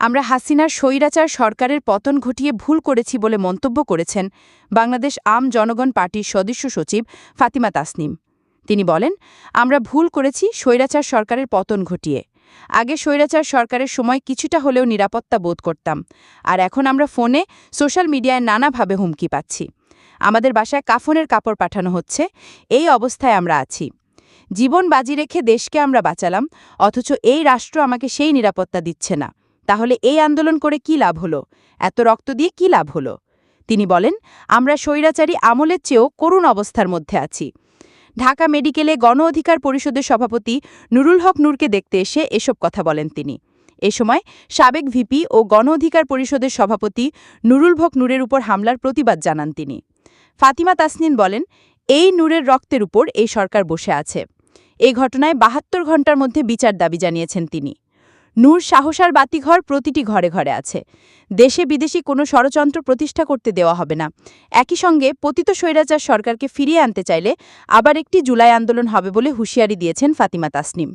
আমরা হাসিনার স্বৈরাচার সরকারের পতন ঘটিয়ে ভুল করেছি বলে মন্তব্য করেছেন বাংলাদেশ আম জনগণ পার্টির সদস্য সচিব ফাতিমা তাসনিম। তিনি বলেন, আমরা ভুল করেছি স্বৈরাচার সরকারের পতন ঘটিয়ে। আগে স্বৈরাচার সরকারের সময় কিছুটা হলেও নিরাপত্তা বোধ করতাম, আর এখন আমরা ফোনে সোশ্যাল মিডিয়ায় নানাভাবে হুমকি পাচ্ছি। আমাদের বাসায় কাফনের কাপড় পাঠানো হচ্ছে। এই অবস্থায় আমরা আছি। জীবন বাজি রেখে দেশকে আমরা বাঁচালাম, অথচ এই রাষ্ট্র আমাকে সেই নিরাপত্তা দিচ্ছে না। তাহলে এই আন্দোলন করে কি লাভ হলো? এত রক্ত দিয়ে কি লাভ হলো? তিনি বলেন, আমরা স্বৈরাচারী আমলের চেয়েও করুণ অবস্থার মধ্যে আছি। ঢাকা মেডিকেলে গণ অধিকার পরিষদের সভাপতি নুরুল হক নূরকে দেখতে এসে এসব কথা বলেন তিনি। এ সময় সাবেক ভিপি ও গণ অধিকার পরিষদের সভাপতি নুরুল হক নূরের উপর হামলার প্রতিবাদ জানান তিনি। ফাতিমা তাসনিম বলেন, এই নূরের রক্তের উপর এই সরকার বসে আছে। এই ঘটনায় ৭২ ঘণ্টার মধ্যে বিচার দাবি জানিয়েছেন তিনি। নূর সাহসার বাতিঘর প্রতিটি ঘরে ঘরে আছে। দেশে বিদেশি কোনো ষড়যন্ত্র প্রতিষ্ঠা করতে দেওয়া হবে না। একই সঙ্গে পতিত স্বৈরাচার সরকারকে ফিরিয়ে আনতে চাইলে আবার একটি জুলাই আন্দোলন হবে বলে হুঁশিয়ারি দিয়েছেন ফাতিমা তাসনিম।